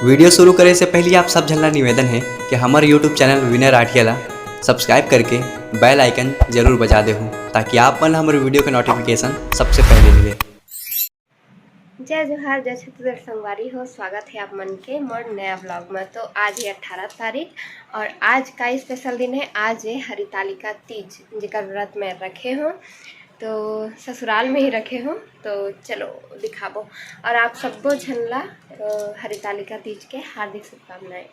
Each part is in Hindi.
वीडियो शुरू करे से पहले आप सब झल्ला निवेदन है कि हमारे यूट्यूब चैनल विनय राठियाला सब्सक्राइब करके बेल आइकन जरूर बजा दे हूँ ताकि आप मन हमारे वीडियो के नोटिफिकेशन सबसे पहले मिले। जय जोहार, जय छत्तीसगढ़ संगवारी हो। स्वागत है आप मन के मोर नया ब्लॉग में। तो आज है 18 तारीख और आज का स्पेशल दिन है। आज है हरितालिका तीज जिकर व्रत में रखे हूँ, तो ससुराल में ही रखे हूँ। तो चलो दिखाबो और आप सबको झनला हरितालिका तीज के हार्दिक शुभकामनाएं।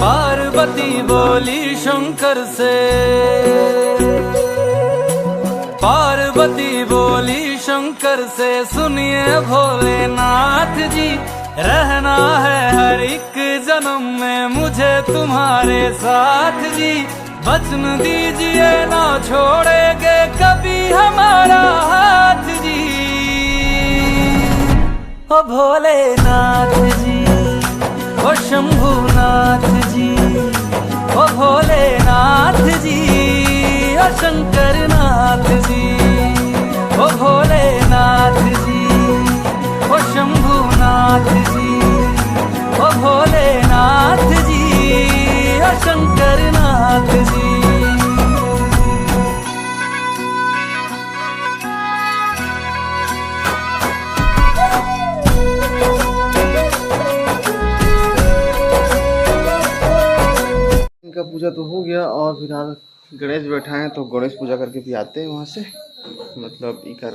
पार्वती बोली शंकर से, पार्वती बोली शंकर से, सुनिए भोलेनाथ जी, रहना है हर एक जन्म में मुझे तुम्हारे साथ जी। वचन दीजिए ना छोड़ेंगे कभी हमारा हाथ जी। ओ भोलेनाथ जी, ओ शंभुनाथ जी, ओ भोलेनाथ जी, ओ शंकरनाथ जी, ओ भोलेनाथ जी, ओ शंभुनाथ जी, ओ भोलेनाथ जी, ओ शंकरनाथ जी। का पूजा तो हो गया और फिलहाल गणेश बैठा है, तो गणेश पूजा करके भी आते हैं वहाँ से। मतलब इकर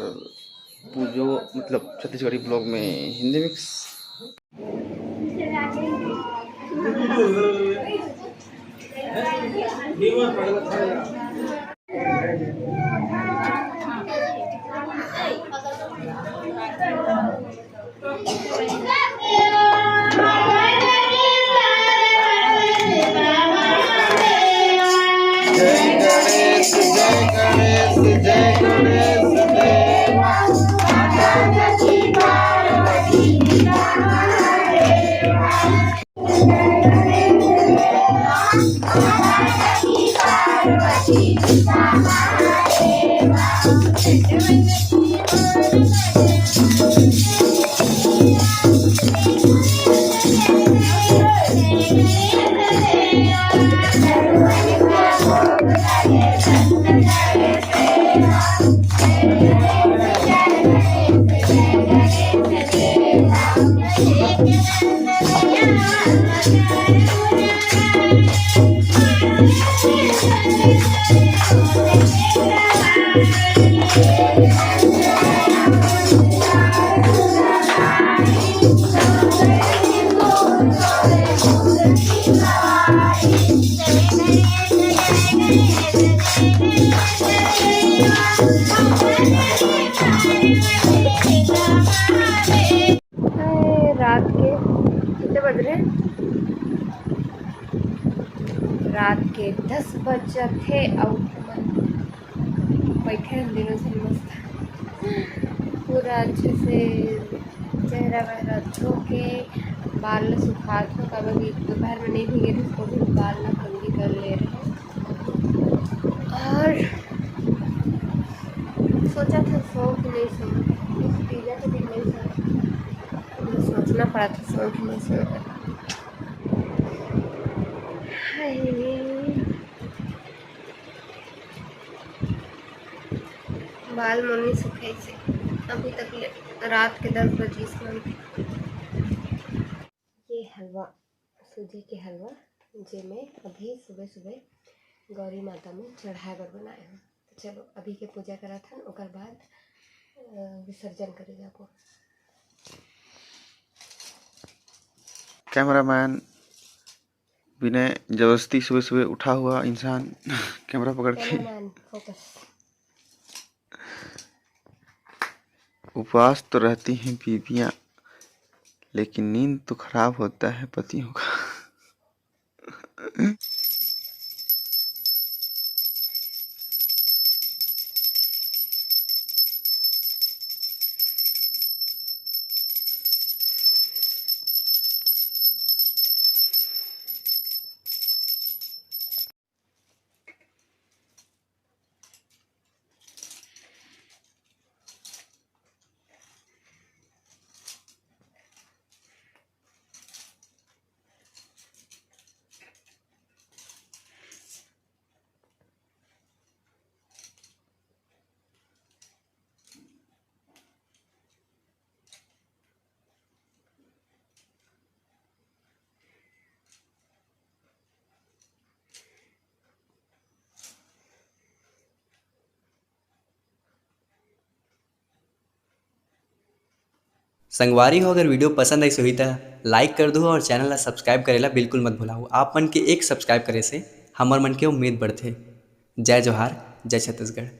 पूजो मतलब छत्तीसगढ़ी ब्लॉग में हिंदी मिक्स। रात के कितने बज रहे? रात के 10 बजे थे और बैठे हैं दिनों से मस्त पूरा अच्छे से चेहरा वगैरह धो के बाल सुखा दो। कभी दोपहर में नहीं भीगे थे, उसको भी बाल ना कंघी कर ले रहे हैं। और सोचा था सो कि नहीं सो, पिज़्ज़ा के दिन नहीं सो, सोचना पड़ा था सो कि नहीं सो। बाल मम्मी सुखे से अभी तक रात के 10 बजे से। ये हलवा सूजी के हलवा जे मैं अभी सुबह सुबह गौरी माता में चढ़ाए बर बनाए हूँ। तो चलो अभी के पूजा करा था ओकर बाद विसर्जन करे जाको। कैमरामैन विनय जबरदस्ती सुबह सुबह उठा हुआ इंसान कैमरा पकड़ के। फोकस। उपवास तो रहती हैं बीवियां, लेकिन नींद तो खराब होता है पतियों का। संगवारी हो, अगर वीडियो पसंद आई हुई तो लाइक कर दो और चैनल ला सब्सक्राइब करेला बिल्कुल मत भुलाओ। आप मन के एक सब्सक्राइब करे से हमर मन के उम्मीद बढ़थे। जय जोहार, जय छत्तीसगढ़।